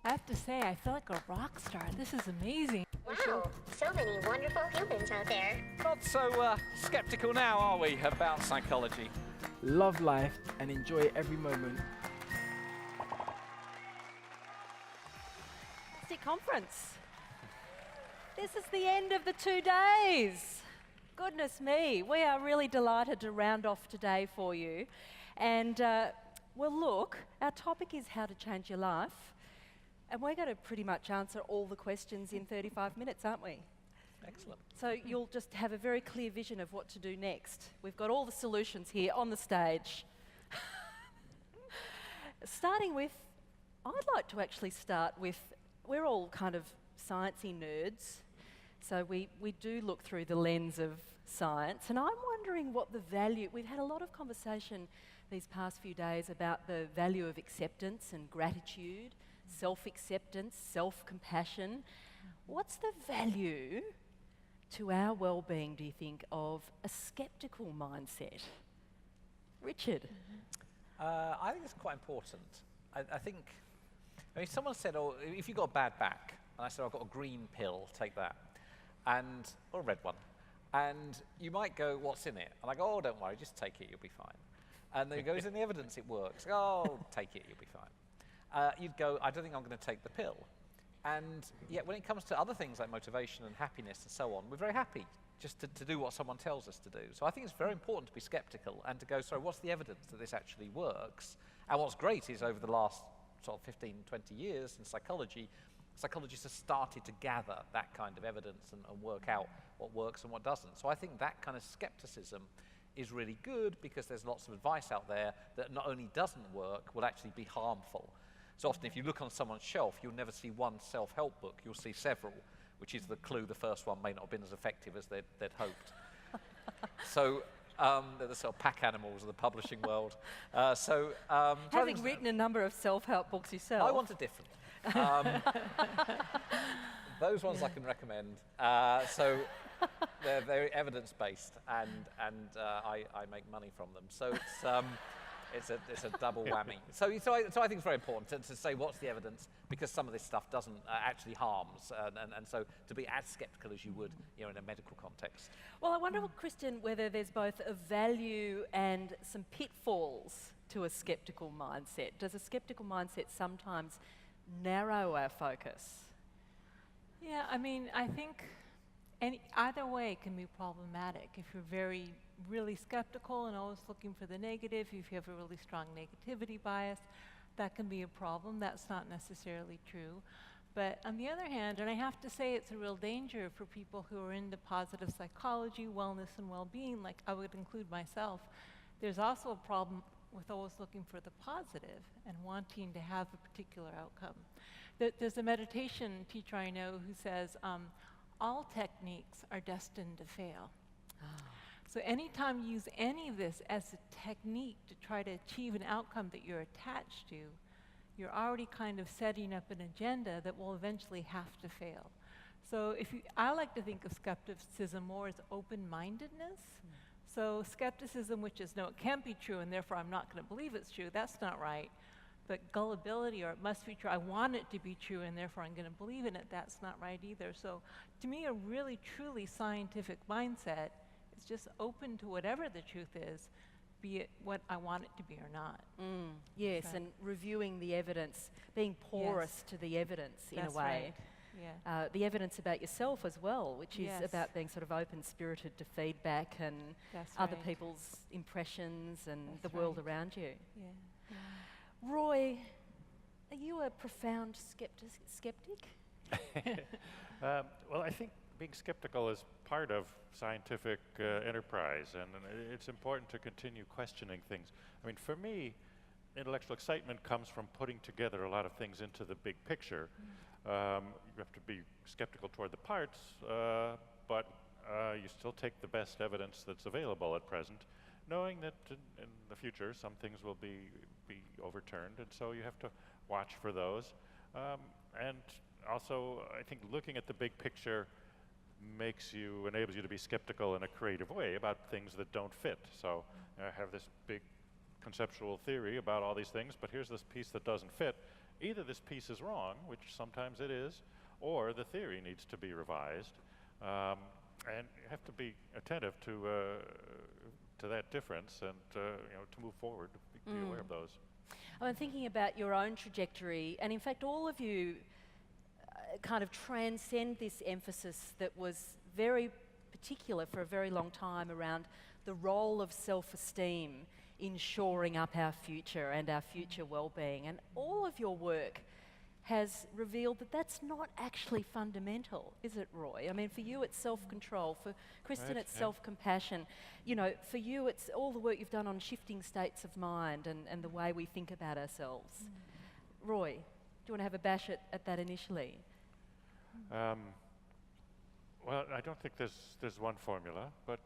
I have to say, I feel like a rock star. This is amazing. Wow, so many wonderful humans out there. Not so skeptical now, are we, about psychology? Love life and enjoy every moment. Conference. This is the end of the 2 days. Goodness me, we are really delighted to round off today for you. And well, look, our topic is how to change your life. And we're going to pretty much answer all the questions in 35 minutes, aren't we? Excellent. So you'll just have a very clear vision of what to do next. We've got all the solutions here on the stage. Starting with, I'd like to actually start with, we're all kind of sciencey nerds, so we do look through the lens of science, and I'm wondering what the value, we've had a lot of conversation these past few days about the value of acceptance and gratitude, self-acceptance, self-compassion. What's the value to our well-being, do you think, of a skeptical mindset? Richard? I think it's quite important. I think, someone said, oh, if you've got a bad back, and I said, I've got a green pill, take that, or a red one, and you might go, what's in it? And I go, oh, don't worry, just take it, you'll be fine. And then he goes, in the evidence it works. Oh, take it, you'll be fine. You'd go, I don't think I'm going to take the pill. And yet when it comes to other things like motivation and happiness and so on, we're very happy just to do what someone tells us to do. So I think it's very important to be skeptical and to go, sorry, what's the evidence that this actually works? And what's great is over the last sort of 15, 20 years in psychology, psychologists have started to gather that kind of evidence and work out what works and what doesn't. So I think that kind of skepticism is really good because there's lots of advice out there that not only doesn't work, will actually be harmful. So often if you look on someone's shelf, you'll never see one self-help book, you'll see several, which is the clue the first one may not have been as effective as they'd hoped. So they're the sort of pack animals of the publishing world. Having written a number of self-help books yourself. I want a different. Those ones I can recommend. So they're very evidence-based, and I make money from them. So it's a double whammy. So I think it's very important to say what's the evidence, because some of this stuff doesn't actually harms, and so to be as skeptical as you would, in a medical context. Well, I wonder, Kristen, whether there's both a value and some pitfalls to a skeptical mindset. Does a skeptical mindset sometimes narrow our focus? Yeah, I think either way can be problematic. If you're really skeptical and always looking for the negative, if you have a really strong negativity bias, that can be a problem. That's not necessarily true. But on the other hand, and I have to say it's a real danger for people who are into positive psychology, wellness and well-being, like I would include myself, there's also a problem with always looking for the positive and wanting to have a particular outcome. There's a meditation teacher I know who says, all techniques are destined to fail. So anytime you use any of this as a technique to try to achieve an outcome that you're attached to, you're already kind of setting up an agenda that will eventually have to fail. So I like to think of skepticism more as open-mindedness. So skepticism, which is, no, it can't be true, and therefore I'm not going to believe it's true, that's not right. But gullibility, or it must be true, I want it to be true, and therefore I'm going to believe in it, that's not right either. So to me, a really, truly scientific mindset is just open to whatever the truth is, be it what I want it to be or not. Yes, and reviewing the evidence, being porous to the evidence in a way. Right. Yeah. The evidence about yourself as well, which is about being sort of open-spirited to feedback and other people's impressions and the world around you. Yeah. Roy, are you a profound skeptic? Well, I think being skeptical is part of scientific enterprise, and it's important to continue questioning things. For me, intellectual excitement comes from putting together a lot of things into the big picture. You have to be skeptical toward the parts, but you still take the best evidence that's available at present, knowing that in the future some things will be overturned, and so you have to watch for those. And also, I think looking at the big picture enables you to be skeptical in a creative way about things that don't fit. So I have this big conceptual theory about all these things, but here's this piece that doesn't fit, either this piece is wrong, which sometimes it is, or the theory needs to be revised. And you have to be attentive to that difference and to move forward, be aware of those. I'm thinking about your own trajectory, and in fact all of you kind of transcend this emphasis that was very particular for a very long time around the role of self-esteem in shoring up our future and our future well-being. And all of your work has revealed that that's not actually fundamental, is it, Roy? I mean, for you it's self-control, for Kristen it's self-compassion. You know, for you it's all the work you've done on shifting states of mind and the way we think about ourselves. Roy, do you want to have a bash at that initially? Well, I don't think there's one formula, but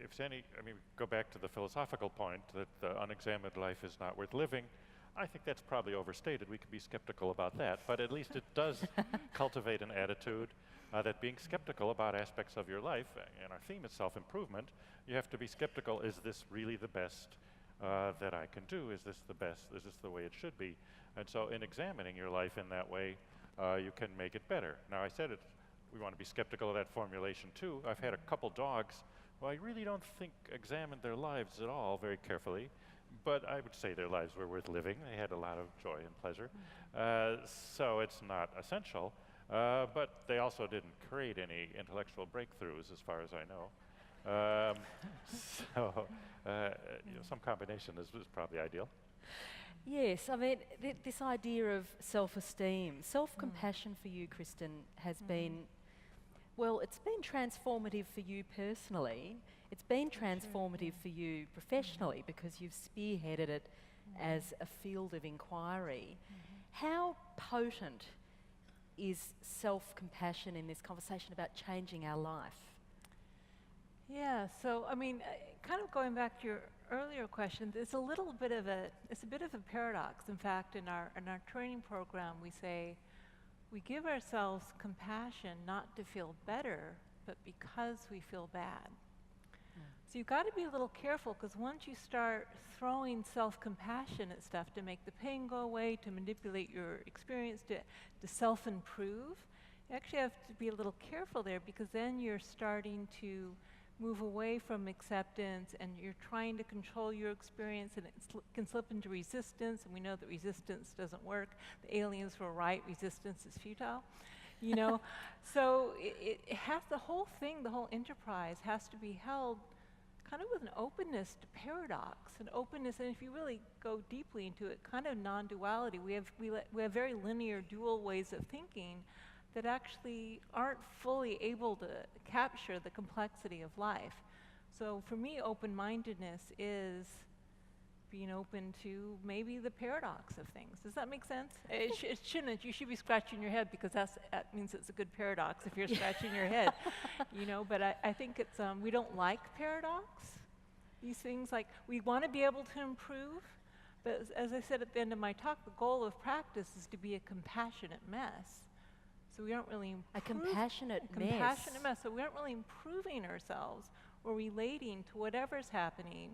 if any, I mean, go back to the philosophical point that the unexamined life is not worth living. I think that's probably overstated. We could be skeptical about that, but at least it does cultivate an attitude that being skeptical about aspects of your life, and our theme is self-improvement, you have to be skeptical, is this really the best that I can do? Is this the best? Is this the way it should be? And so in examining your life in that way, you can make it better. Now, I said we want to be skeptical of that formulation too. I've had a couple dogs who I really don't think examined their lives at all very carefully, but I would say their lives were worth living. They had a lot of joy and pleasure. So it's not essential, but they also didn't create any intellectual breakthroughs as far as I know. Some combination is probably ideal. Yes, I mean, this idea of self-esteem, self-compassion for you, Kristen, has been, well, it's been transformative for you personally. It's been transformative for you professionally because you've spearheaded it as a field of inquiry. How potent is self-compassion in this conversation about changing our life? Yeah, so I mean, kind of going back to your earlier question, it's a bit of a paradox. In fact, in our training program, we say we give ourselves compassion not to feel better, but because we feel bad. So you've got to be a little careful, because once you start throwing self-compassion at stuff to make the pain go away, to manipulate your experience, to self-improve, you actually have to be a little careful there, because then you're starting to move away from acceptance and you're trying to control your experience, and it can slip into resistance, and we know that resistance doesn't work. The aliens were right, resistance is futile. You know, so it has, the whole thing, the whole enterprise has to be held kind of with an openness to paradox, an openness, and if you really go deeply into it, kind of non-duality. We have very linear dual ways of thinking that actually aren't fully able to capture the complexity of life. So for me, open-mindedness is being open to maybe the paradox of things. Does that make sense? It shouldn't. You should be scratching your head, because that means it's a good paradox if you're scratching your head, you know. But I think it's we don't like paradox. These things, like, we want to be able to improve, but as I said at the end of my talk, the goal of practice is to be a compassionate mess. So we aren't really a compassionate mess. So we aren't really improving ourselves or relating to whatever's happening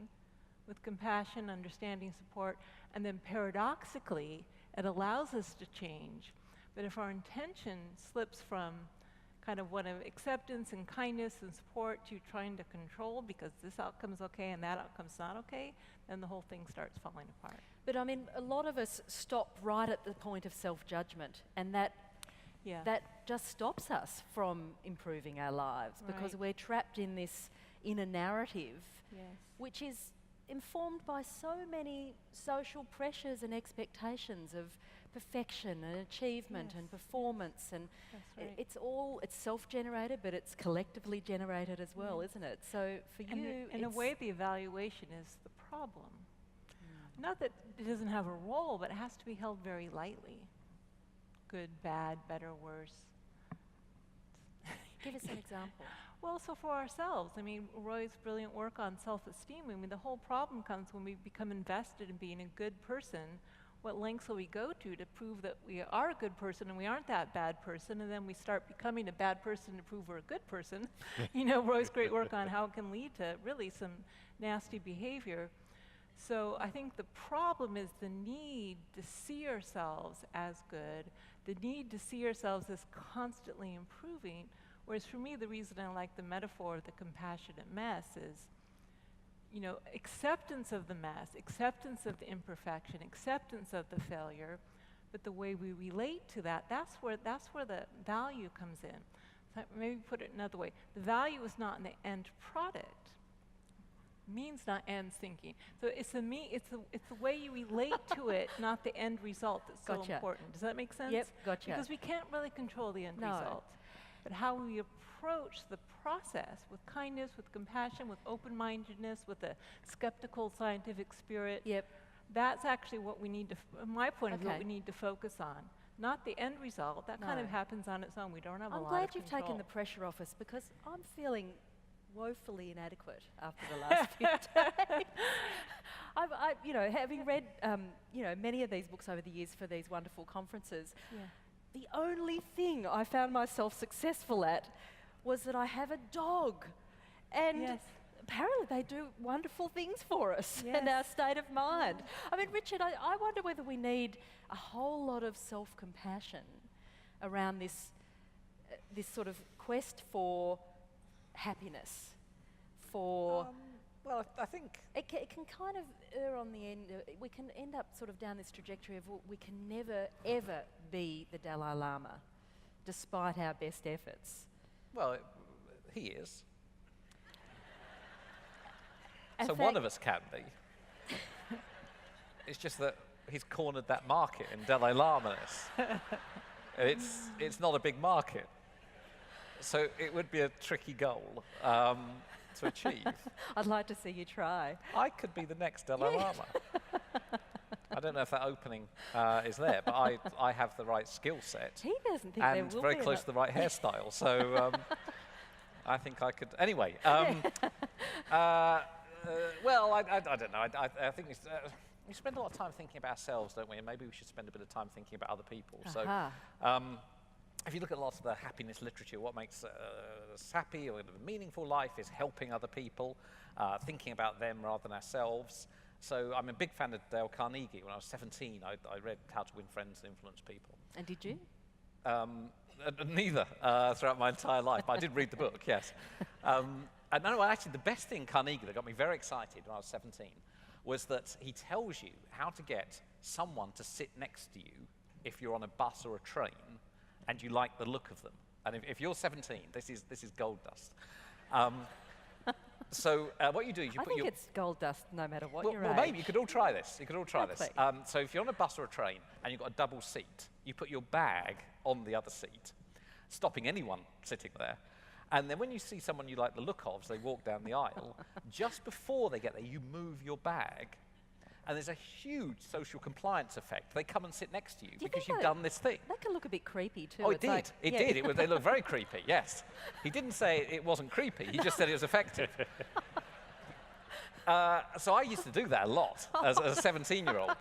with compassion, understanding, support, and then paradoxically, it allows us to change. But if our intention slips from kind of one of acceptance and kindness and support to trying to control because this outcome's okay and that outcome's not okay, then the whole thing starts falling apart. But I mean, a lot of us stop right at the point of self-judgment, and that just stops us from improving our lives, because we're trapped in this inner narrative, which is informed by so many social pressures and expectations of perfection and achievement and performance, and it's self-generated, but it's collectively generated as well, isn't it? So for you, in a way, the evaluation is the problem. Not that it doesn't have a role, but it has to be held very lightly. Good, bad, better, worse. Give us an example. Well, so for ourselves, I mean, Roy's brilliant work on self-esteem, I mean, the whole problem comes when we become invested in being a good person. What lengths will we go to prove that we are a good person and we aren't that bad person, and then we start becoming a bad person to prove we're a good person? You know, Roy's great work on how it can lead to really some nasty behavior. So I think the problem is the need to see ourselves as good, the need to see ourselves as constantly improving, whereas for me, the reason I like the metaphor of the compassionate mess is, you know, acceptance of the mess, acceptance of the imperfection, acceptance of the failure, but the way we relate to that, that's where the value comes in. So maybe put it another way, the value is not in the end product. Means not ends thinking. So it's the way you relate to it, not the end result that's so important. Does that make sense? Yep, gotcha. Because we can't really control the end No. result. But how we approach the process with kindness, with compassion, with open-mindedness, with a skeptical scientific spirit, Yep. that's actually what we need to, my point of view, what Okay. we need to focus on. Not the end result. That kind of No. happens on its own. We don't have a I'm lot glad of you've control. taken the pressure off us, because I'm feeling woefully inadequate after the last few days. You know, having read, you know, many of these books over the years for these wonderful conferences, Yeah. the only thing I found myself successful at was that I have a dog, and Yes. apparently they do wonderful things for us and Yes. our state of mind. I mean, Richard, I wonder whether we need a whole lot of self-compassion around this sort of quest for happiness, for Well, I think it can kind of err on the end. We can end up sort of down this trajectory of, well, we can never ever be the Dalai Lama, despite our best efforts. well, he is. In So fact- one of us can be. It's just that he's cornered that market in Dalai Lama-ness. It's not a big market. So it would be a tricky goal to achieve. I'd like to see you try. I could be the next Dalai Lama. I don't know if that opening is there, but I have the right skill set He doesn't think there and will very be close to the right hairstyle. So I think I could. Anyway, well, I don't know. I think we spend a lot of time thinking about ourselves, don't we? And maybe we should spend a bit of time thinking about other people. Aha. So if you look at lots of the happiness literature, what makes us happy or a meaningful life is helping other people, thinking about them rather than ourselves. So I'm a big fan of Dale Carnegie. When I was 17, I read How to Win Friends and Influence People. And did you? Neither throughout my entire life, but I did read the book, yes. And no, actually, the best thing Carnegie that got me very excited when I was 17 was that he tells you how to get someone to sit next to you if you're on a bus or a train and you like the look of them. And if you're 17, this is gold dust. So what you do is you I put think your... it's gold dust no matter what Well, your well age. maybe you could all try this. You could all try this. Exactly. So if you're on a bus or a train and you've got a double seat, you put your bag on the other seat, stopping anyone sitting there. And then when you see someone you like the look of, as they walk down the aisle, just before they get there, you move your bag. And there's a huge social compliance effect. They come and sit next to you Do you because think you've that- done this thing. That can look a bit creepy too. Oh, it It's did. like- It yeah. did. They look very creepy, yes. He didn't say it wasn't creepy. He just said it was effective. So I used to do that a lot as a 17-year-old.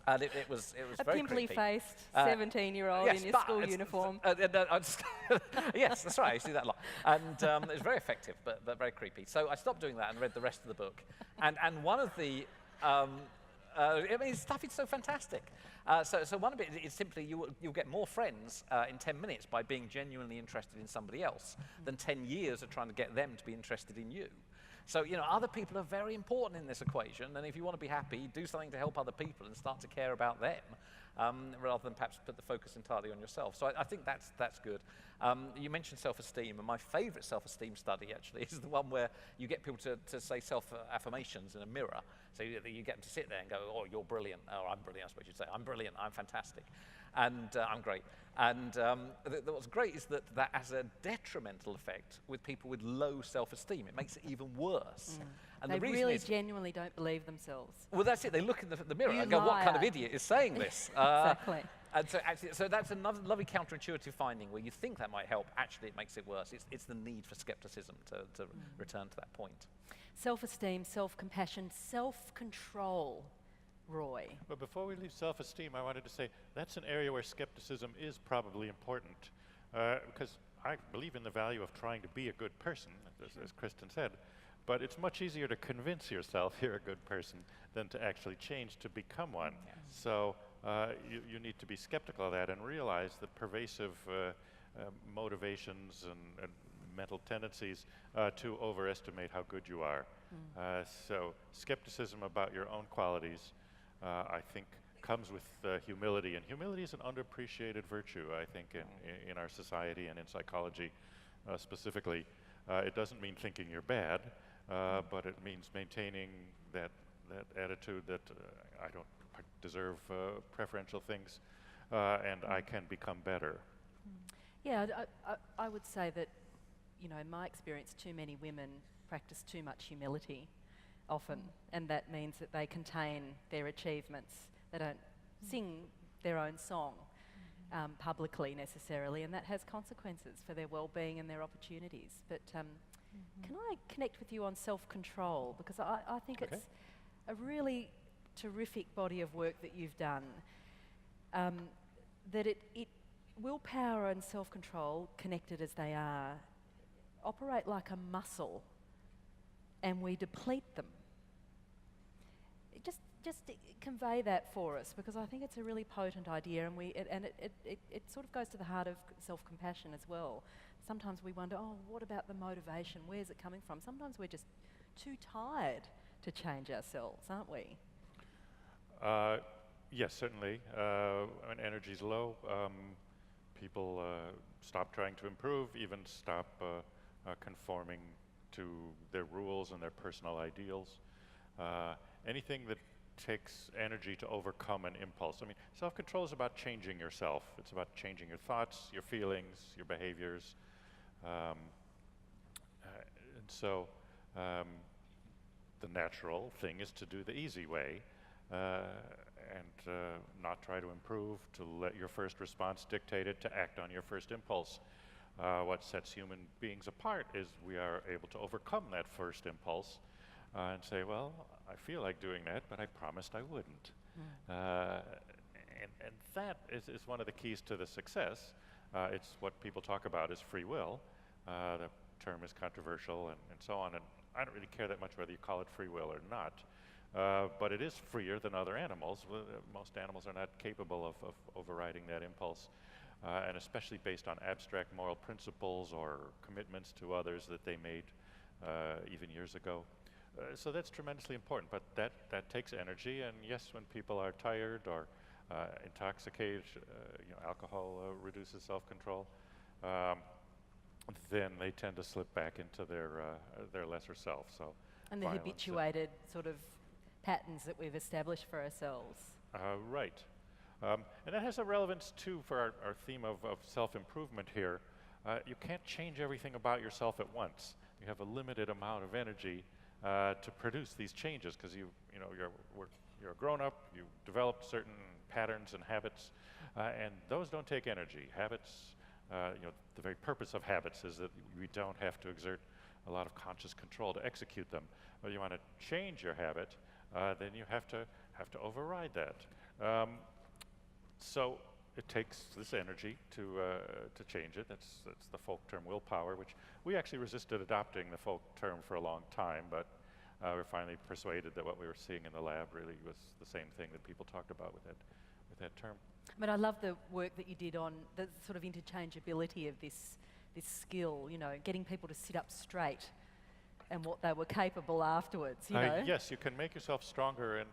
And it was A very creepy. pimply-faced 17-year-old in your but school it's- uniform. yes, that's right. I used to do that a lot. And it was very effective, but very creepy. So I stopped doing that and read the rest of the book. And one of the... I mean, his stuff is so fantastic. So one of it is simply you'll get more friends in 10 minutes by being genuinely interested in somebody else than 10 years of trying to get them to be interested in you. So, you know, other people are very important in this equation, and if you want to be happy, do something to help other people and start to care about them, rather than perhaps put the focus entirely on yourself. So I think that's good. You mentioned self-esteem, and my favorite self-esteem study, actually, is the one where you get people to say self-affirmations in a mirror. So you get them to sit there and go, oh, you're brilliant, or I'm brilliant, I suppose you'd say. I'm brilliant, I'm fantastic, and I'm great. And what's great is that has a detrimental effect with people with low self-esteem. It makes it even worse. And They the reason really is, genuinely don't believe themselves. well, that's it. They look in the mirror You and go, what kind of liar. idiot is saying this? Exactly. And so, actually, so that's another lovely counterintuitive finding where you think that might help. Actually, it makes it worse. It's the need for skepticism to return to that point. Self-esteem, self-compassion, self-control, Roy. But before we leave self-esteem, I wanted to say that's an area where skepticism is probably important, because I believe in the value of trying to be a good person, as Kristen said. But it's much easier to convince yourself you're a good person than to actually change to become one. Yes. So you need to be skeptical of that and realize the pervasive motivations and mental tendencies to overestimate how good you are. So skepticism about your own qualities, I think, comes with humility. And humility is an underappreciated virtue, I think, in our society and in psychology specifically. It doesn't mean thinking you're bad, but it means maintaining that attitude that I don't deserve preferential things, and I can become better. Yeah, I would say that, you know, in my experience, too many women practice too much humility often, and that means that they contain their achievements. They don't sing their own song publicly necessarily, and that has consequences for their well-being and their opportunities. But can I connect with you on self-control? Because I think it's a really terrific body of work that you've done. That it willpower and self-control, connected as they are, operate like a muscle, and we deplete them. Just convey that for us, because I think it's a really potent idea, and it sort of goes to the heart of self-compassion as well. Sometimes we wonder, oh, what about the motivation? Where's it coming from? Sometimes we're just too tired to change ourselves, aren't we? Yes, certainly. When energy's low, people stop trying to improve, even stop conforming to their rules and their personal ideals. Anything that takes energy to overcome an impulse. I mean, self-control is about changing yourself. It's about changing your thoughts, your feelings, your behaviors. And so the natural thing is to do the easy way and not try to improve, to let your first response dictate it, to act on your first impulse. What sets human beings apart is we are able to overcome that first impulse and say, well, I feel like doing that, but I promised I wouldn't. And that is one of the keys to the success. It's what people talk about as free will. The term is controversial and so on, and I don't really care that much whether you call it free will or not. But it is freer than other animals. Most animals are not capable of overriding that impulse, and especially based on abstract moral principles or commitments to others that they made even years ago. So that's tremendously important, but that takes energy, and yes, when people are tired or intoxicated, alcohol reduces self-control, then they tend to slip back into their lesser self. So, and the habituated sort of patterns that we've established for ourselves. Right. And that has a relevance too for our theme of self-improvement here. You can't change everything about yourself at once. You have a limited amount of energy to produce these changes, because you're a grown-up, you developed certain patterns and habits, and those don't take energy. Habits, the very purpose of habits is that we don't have to exert a lot of conscious control to execute them. But you want to change your habit, then you have to override that. So it takes this energy to change it. That's the folk term willpower, which we actually resisted adopting the folk term for a long time, but we're finally persuaded that what we were seeing in the lab really was the same thing that people talked about with that term. But I love the work that you did on the sort of interchangeability of this skill, getting people to sit up straight and what they were capable afterwards, Yes, you can make yourself stronger in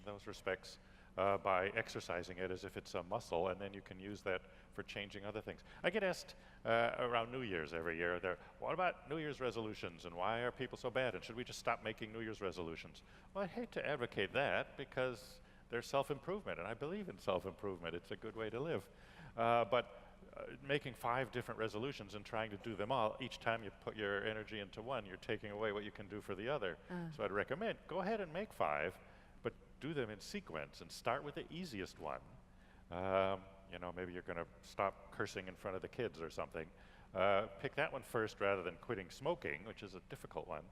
those respects by exercising it as if it's a muscle, and then you can use that for changing other things. I get asked around New Year's every year, what about New Year's resolutions, and why are people so bad, and should we just stop making New Year's resolutions? Well, I hate to advocate that, because there's self-improvement, and I believe in self-improvement. It's a good way to live. But making 5 different resolutions and trying to do them all, each time you put your energy into one, you're taking away what you can do for the other. So I'd recommend, go ahead and make 5, but do them in sequence and start with the easiest one. Maybe you're going to stop cursing in front of the kids or something. Pick that one first rather than quitting smoking, which is a difficult one.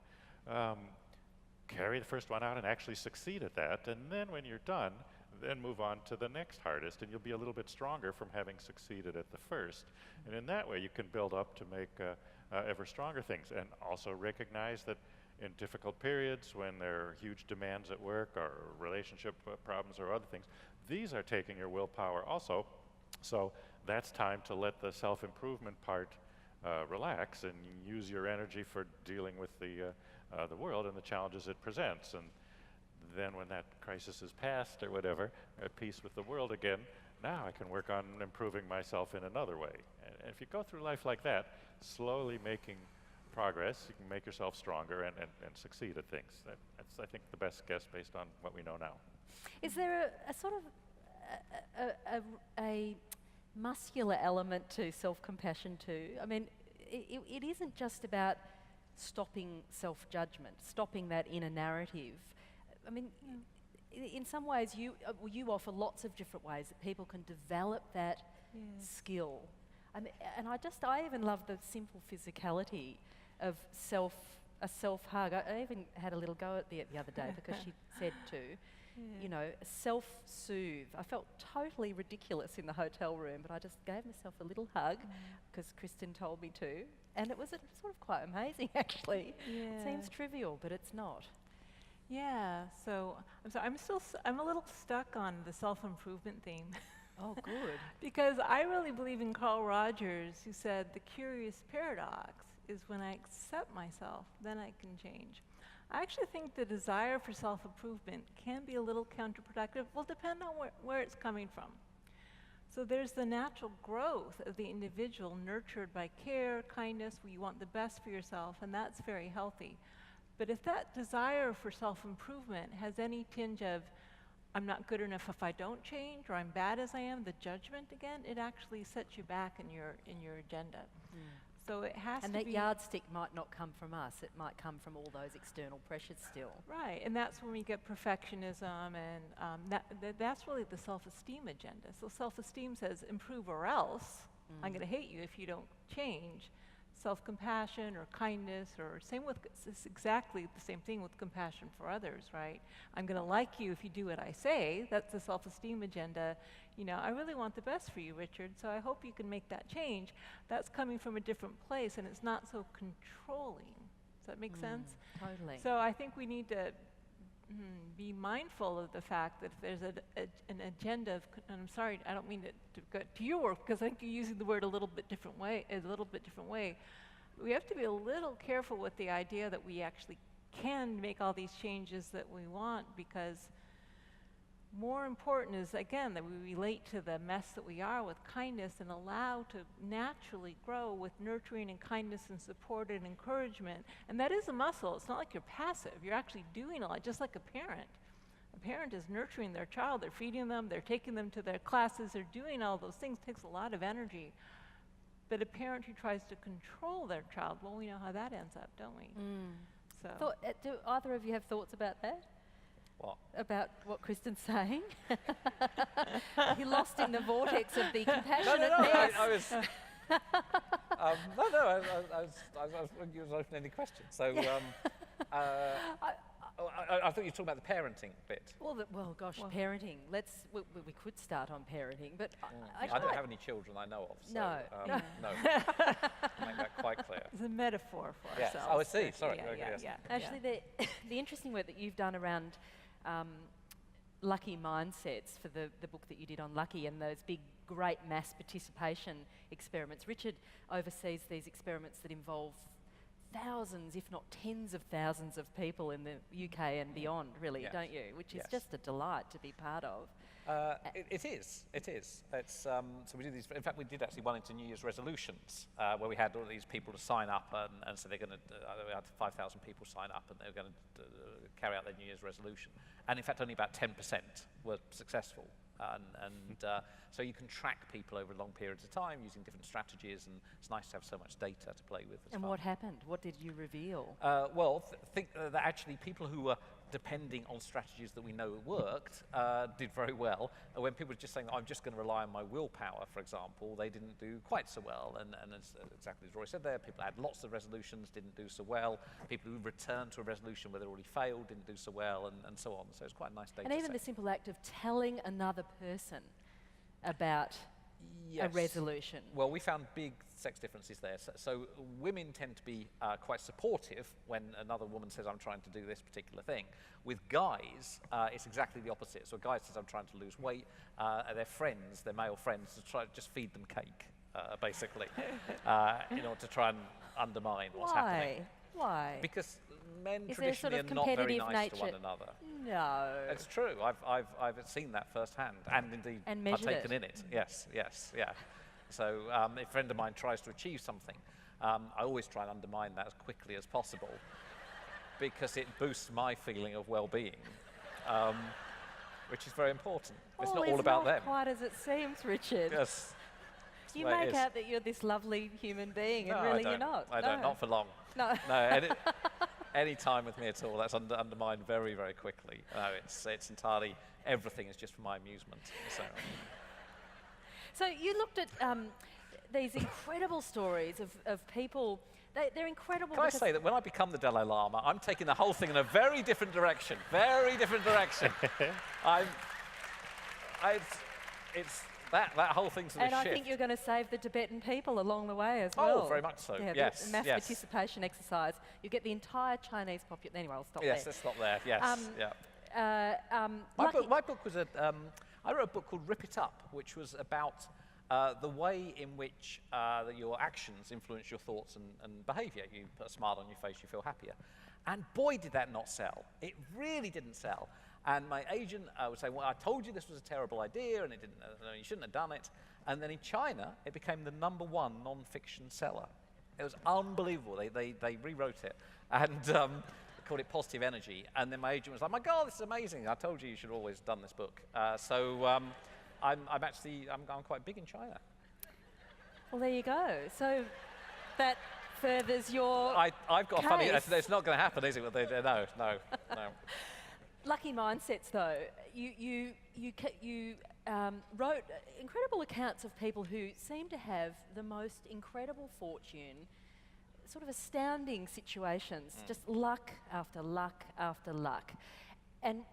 Carry the first one out and actually succeed at that, and then when you're done, then move on to the next hardest, and you'll be a little bit stronger from having succeeded at the first. And in that way, you can build up to make ever stronger things. And also recognize that in difficult periods when there are huge demands at work or relationship problems or other things, these are taking your willpower also. So that's time to let the self-improvement part relax and use your energy for dealing with the world and the challenges it presents. And then when that crisis is past or whatever, at peace with the world again, now I can work on improving myself in another way. And if you go through life like that, slowly making progress, you can make yourself stronger and succeed at things. That's, I think, the best guess based on what we know now. Is there a sort of a muscular element to self-compassion too? I mean, it isn't just about stopping self-judgment, stopping that inner narrative. I mean, in some ways you offer lots of different ways that people can develop that skill. I mean, and I even love the simple physicality of a self-hug. I even had a little go at the other day because she said to, you know, self-soothe. I felt totally ridiculous in the hotel room, but I just gave myself a little hug because Kristen told me to, and it was sort of quite amazing actually. It seems trivial, but it's not. Yeah, so I'm a little stuck on the self-improvement theme. Oh, good. Because I really believe in Carl Rogers, who said the curious paradox is when I accept myself, then I can change. I actually think the desire for self-improvement can be a little counterproductive. Will depend on where it's coming from. So there's the natural growth of the individual nurtured by care, kindness, where you want the best for yourself, and that's very healthy. But if that desire for self-improvement has any tinge of, I'm not good enough if I don't change, or I'm bad as I am, the judgment again, it actually sets you back in your agenda. So it has and to that be yardstick might not come from us, it might come from all those external pressures still. right, and that's when we get perfectionism, and that's really the self-esteem agenda. So self-esteem says improve or else, I'm going to hate you if you don't change. Self-compassion or kindness, or it's exactly the same thing with compassion for others, right? I'm going to like you if you do what I say. That's the self-esteem agenda. You know, I really want the best for you, Richard, so I hope you can make that change. That's coming from a different place, and it's not so controlling. Does that make sense? Totally. So I think we need to be mindful of the fact that if there's an agenda of, and I'm sorry, I don't mean to go to your work, because I think you're using the word a little bit different way. We have to be a little careful with the idea that we actually can make all these changes that we want, because more important is, again, that we relate to the mess that we are with kindness and allow to naturally grow with nurturing and kindness and support and encouragement. And that is a muscle. It's not like you're passive. You're actually doing a lot, just like a parent. A parent is nurturing their child. They're feeding them. They're taking them to their classes. They're doing all those things. It takes a lot of energy. But a parent who tries to control their child, well, we know how that ends up, don't we? So. Do either of you have thoughts about that? What? About what Kristen's saying? You're lost in the vortex of the compassionate mess. I was. I was open any questions. So I thought you were talking about the parenting bit. Well, gosh, parenting. We could start on parenting, but I don't have any children I know of. So, No. no. To make that quite clear. It's a metaphor for Yes. ourselves. Oh, I see. Sorry. Yeah. Actually, the interesting work that you've done around lucky mindsets for the book that you did on lucky and those big, great mass participation experiments. Richard oversees these experiments that involve thousands, if not tens of thousands of people in the UK and beyond, really, don't you? Which is just a delight to be part of. It is. It's, so we did these. In fact, we did actually one into New Year's resolutions, where we had all these people to sign up, and so they're going to. We had 5,000 people sign up, and they were going to carry out their New Year's resolution. And in fact, only about 10% were successful. So you can track people over long periods of time using different strategies, and it's nice to have so much data to play with. And what happened? What did you reveal? Well, think that actually people who were depending on strategies that we know worked, did very well. When people were just saying, I'm just going to rely on my willpower, for example, they didn't do quite so well. And as, exactly as Roy said there, people had lots of resolutions, didn't do so well. People who returned to a resolution where they already failed didn't do so well, and so on. So it's quite a nice data And even set. the simple act of telling another person about Yes. a resolution? Well, we found big sex differences there. So women tend to be quite supportive when another woman says, I'm trying to do this particular thing. With guys, it's exactly the opposite. So a guy says, I'm trying to lose weight. Their friends, their male friends, try to just feed them cake, basically, in order to try and undermine what's happening. Why? Because men Is there sort traditionally of are not very competitive nice to one nature? another. No. It's true. I've seen that firsthand, and indeed And measured partaken it. in it. Yes, yeah. So if a friend of mine tries to achieve something, I always try and undermine that as quickly as possible, because it boosts my feeling of well-being, which is very important. It's not all about them. It's not quite as it seems, Richard. Yes. You the way it make is. out that you're this lovely human being, No, and really I don't. you're not. I don't. Not for long. No. No. Any time with me at all, that's undermined very, very quickly. No, it's entirely, everything is just for my amusement. So you looked at these incredible stories of people. They're incredible. Can I because say that when I become the Dalai Lama, I'm taking the whole thing in a very different direction. Very different direction. It's that whole thing's going and to I shift. think you're going to save the Tibetan people along the way as well. Oh, very much so. Yeah, Yes. the mass yes. participation exercise. You get the entire Chinese population. Anyway, I'll stop Yes, there. let's stop there. Yes. Yeah. Lucky- My book was I wrote a book called Rip It Up, which was about the way in which your actions influence your thoughts and behaviour. You put a smile on your face, you feel happier. And boy, did that not sell. It really didn't sell. And my agent would say, well, I told you this was a terrible idea, and it didn't, you shouldn't have done it. And then in China, it became the #1 non-fiction seller. It was unbelievable. They rewrote it and called it Positive Energy. And then my agent was like, my God, this is amazing. I told you should have always done this book. I'm quite big in China. Well, there you go. So that furthers your I've got a funny. case. It's not going to happen, is it? No. Lucky mindsets, though. You wrote incredible accounts of people who seem to have the most incredible fortune, sort of astounding situations, just luck after luck after luck. And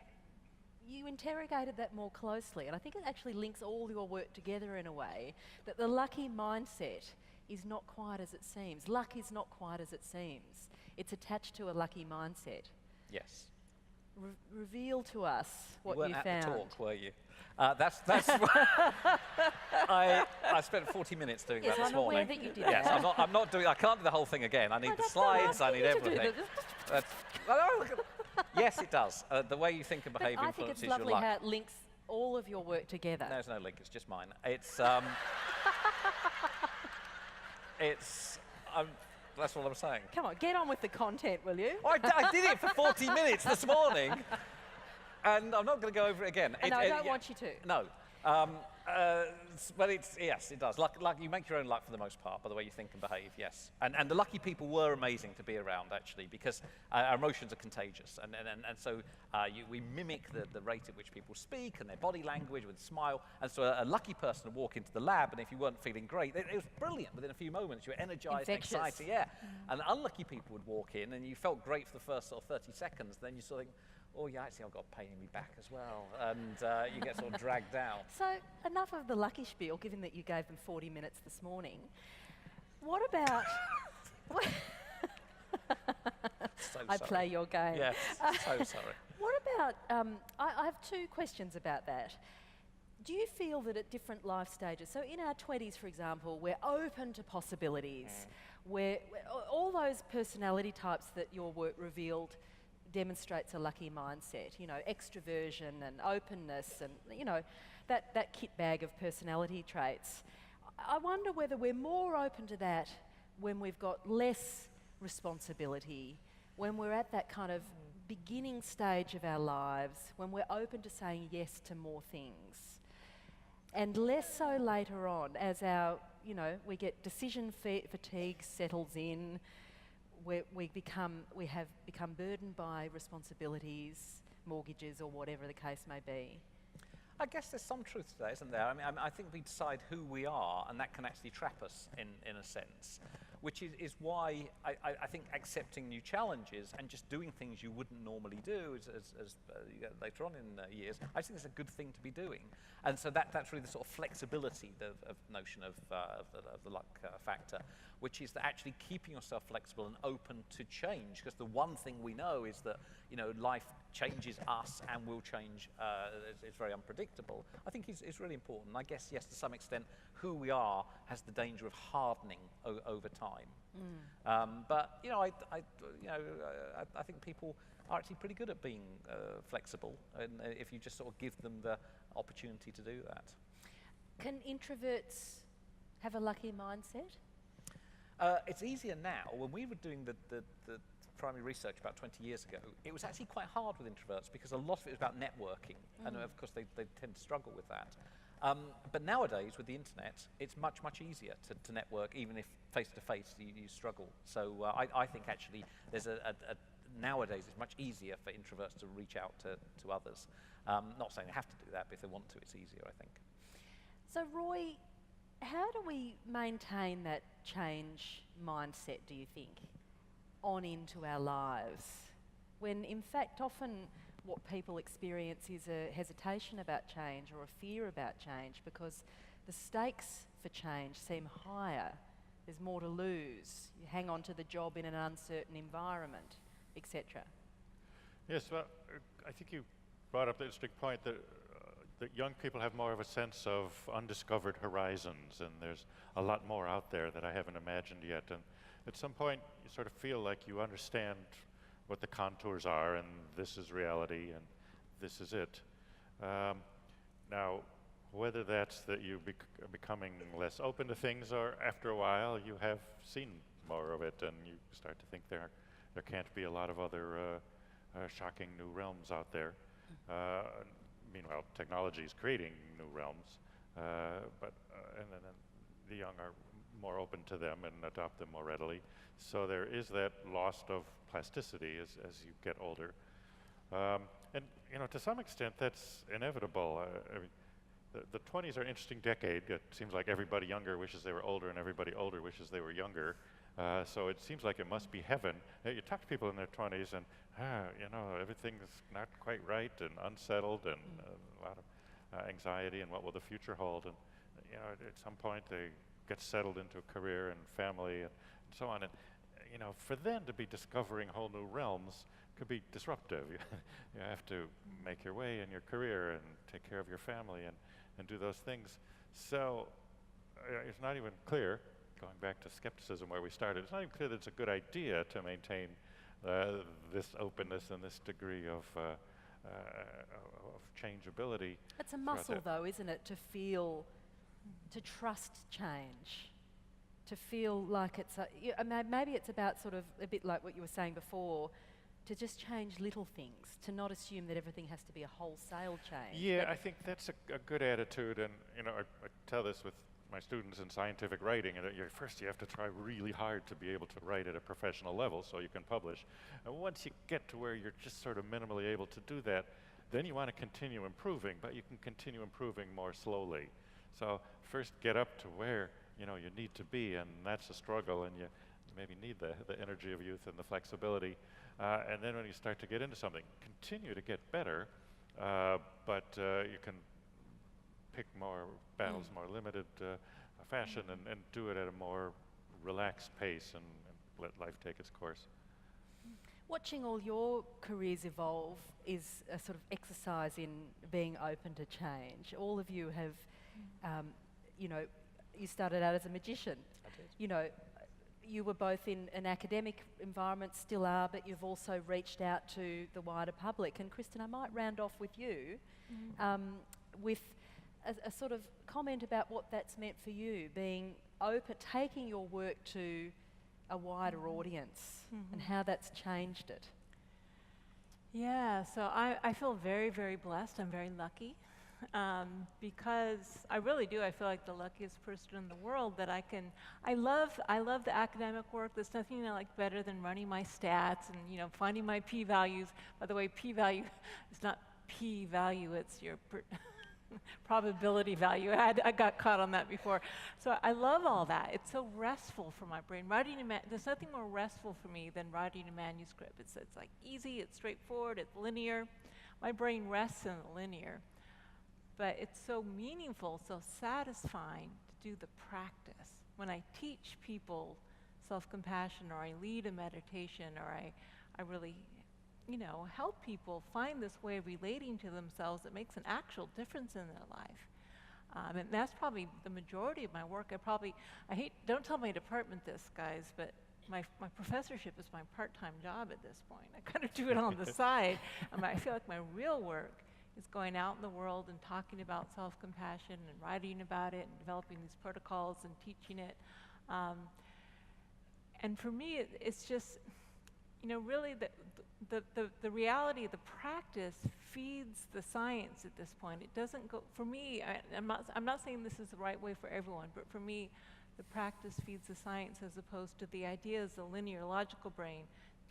you interrogated that more closely, and I think it actually links all your work together in a way, that the lucky mindset is not quite as it seems. Luck is not quite as it seems. It's attached to a lucky mindset. Yes. Reveal to us what you weren't you at found. the talk, were you? That's. I spent 40 minutes doing Yes, that this I'm aware morning. that you did Yes, that. I'm not doing. I can't do the whole thing again. I need the That's slides. not I need asking you to do everything. that. Yes, it does. The way you think and But behave I think it's influences your lovely luck. how it links all of your work together. There's no link. It's just mine. It's. That's what I'm saying. Come on, get on with the content, will you? I did it for 40 minutes this morning, and I'm not going to go over it again. No, I don't want you to. No. But yes, it does. Luck, you make your own luck for the most part by the way you think and behave, yes. And the lucky people were amazing to be around, actually, because our emotions are contagious. And so we mimic the rate at which people speak and their body language with a smile. And so a lucky person would walk into the lab, and if you weren't feeling great, it was brilliant. Within a few moments, you were energized and Infectious. excited. Yeah. And unlucky people would walk in, and you felt great for the first sort of 30 seconds. Then you sort of think, oh, yeah, actually, I've got pain in my back as well. And you get sort of dragged down. So, enough of the lucky spiel, given that you gave them 40 minutes this morning. What about... So I sorry. play your game. Yes, so sorry. What about... I have two questions about that. Do you feel that at different life stages, so in our 20s, for example, we're open to possibilities, where all those personality types that your work revealed demonstrates a lucky mindset, extroversion and openness and, that kit bag of personality traits. I wonder whether we're more open to that when we've got less responsibility, when we're at that kind of beginning stage of our lives, when we're open to saying yes to more things. And less so later on as we get decision fatigue settles in, we have become burdened by responsibilities, mortgages, or whatever the case may be. I guess there's some truth to that, isn't there? I think we decide who we are, and that can actually trap us in a sense. which is why I think accepting new challenges and just doing things you wouldn't normally do as you get later on in years, I just think it's a good thing to be doing. And so that's really the sort of flexibility of notion of the luck factor, which is that actually keeping yourself flexible and open to change, because the one thing we know is that, you know, life changes us and will change, it's very unpredictable, I think is really important. I guess, yes, to some extent, who we are has the danger of hardening over time. But, you know, I think people are actually pretty good at being flexible, and if you just sort of give them the opportunity to do that. Can introverts have a lucky mindset? It's easier now. When we were doing the primary research about 20 years ago, it was actually quite hard with introverts because a lot of it was about networking, and of course they tend to struggle with that. But nowadays, with the internet, it's much, much easier to network, even if face-to-face you struggle. So I think actually there's nowadays it's much easier for introverts to reach out to others. Not saying they have to do that, but if they want to, it's easier, I think. So Roy, how do we maintain that change mindset, do you think, on into our lives? When in fact often what people experience is a hesitation about change or a fear about change because the stakes for change seem higher. There's more to lose. You hang on to the job in an uncertain environment, etc. Yes, well, I think you brought up the interesting point that young people have more of a sense of undiscovered horizons, and there's a lot more out there that I haven't imagined yet. And at some point, you sort of feel like you understand what the contours are, and this is reality, and this is it. Now, whether that's that you are becoming less open to things, or after a while you have seen more of it, and you start to think there can't be a lot of other shocking new realms out there. Meanwhile, technology is creating new realms, but then the young are more open to them and adopt them more readily. So there is that loss of plasticity as you get older. And you know, to some extent, that's inevitable. I mean, the 20s are an interesting decade. It seems like everybody younger wishes they were older, and everybody older wishes they were younger. So it seems like it must be heaven. You talk to people in their 20s, and you know, everything's not quite right and unsettled, and a lot of anxiety and what will the future hold. And you know, at some point they get settled into a career and family and so on. And you know, for them to be discovering whole new realms could be disruptive. You have to make your way in your career and take care of your family and do those things. So it's not even clear, going back to skepticism where we started, it's not even clear that it's a good idea to maintain this openness and this degree of changeability. It's a muscle though, isn't it, to feel, to trust change, to feel like it's maybe it's about sort of a bit like what you were saying before, to just change little things, to not assume that everything has to be a wholesale change. Yeah, I think that's a good attitude, and you know, I tell this with my students in scientific writing, and first you have to try really hard to be able to write at a professional level so you can publish. And once you get to where you're just sort of minimally able to do that, then you want to continue improving, but you can continue improving more slowly. So first get up to where you know you need to be, and that's a struggle, and you maybe need the energy of youth and the flexibility. And then when you start to get into something, continue to get better, but you can pick more battles, more limited fashion, and do it at a more relaxed pace and let life take its course. Watching all your careers evolve is a sort of exercise in being open to change. All of you have, you know, you started out as a magician. I did. You know, you were both in an academic environment, still are, but you've also reached out to the wider public. And Kristen, I might round off with you with a sort of comment about what that's meant for you, being open, taking your work to a wider audience and how that's changed it. Yeah, so I feel very, very blessed. I'm very lucky because I really do. I feel like the luckiest person in the world that I love the academic work. There's nothing I like better than running my stats and, you know, finding my p-values. By the way, p-value is not p-value, it's your probability value. I got caught on that before. So I love all that. It's so restful for my brain. There's nothing more restful for me than writing a manuscript. It's like easy, it's straightforward, it's linear. My brain rests in the linear. But it's so meaningful, so satisfying to do the practice. When I teach people self-compassion, or I lead a meditation, or I really, help people find this way of relating to themselves that makes an actual difference in their life. And that's probably the majority of my work. Don't tell my department this, guys, but my professorship is my part-time job at this point. I kind of do it on the side. I feel like my real work is going out in the world and talking about self-compassion and writing about it and developing these protocols and teaching it. And for me, it's just, really the reality of the practice feeds the science at this point. It doesn't go, for me, I'm not saying this is the right way for everyone, but for me, the practice feeds the science as opposed to the ideas, the linear, logical brain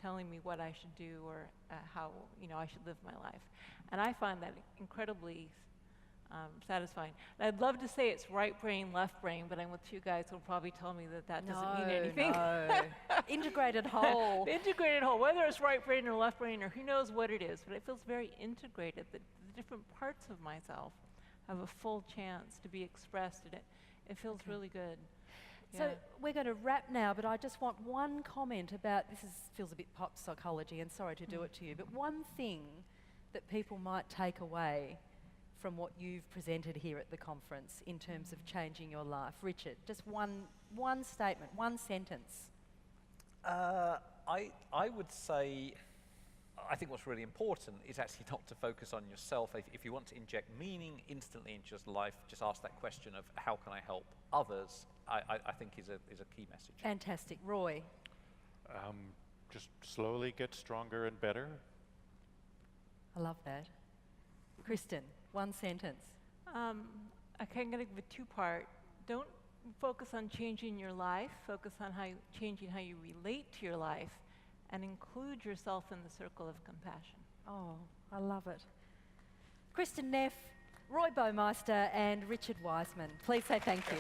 telling me what I should do or how, I should live my life. And I find that incredibly satisfying. And I'd love to say it's right brain, left brain, but I'm with you guys who'll probably tell me that doesn't mean anything. No. Integrated whole. The integrated whole, whether it's right brain or left brain or who knows what it is, but it feels very integrated, that the different parts of myself have a full chance to be expressed, and it feels really good. So we're going to wrap now, but I just want one comment about, feels a bit pop psychology, and sorry to do it to you, but one thing that people might take away from what you've presented here at the conference in terms of changing your life. Richard, just one statement, one sentence. I would say, I think what's really important is actually not to focus on yourself. If you want to inject meaning instantly into your life, just ask that question of how can I help others, I think is a key message. Fantastic. Roy? Just slowly get stronger and better. I love that. Kristen, one sentence. I'm going to give a two-part. Don't focus on changing your life. Focus on changing how you relate to your life, and include yourself in the circle of compassion. Oh, I love it. Kristen Neff, Roy Baumeister, and Richard Wiseman. Please say thank you.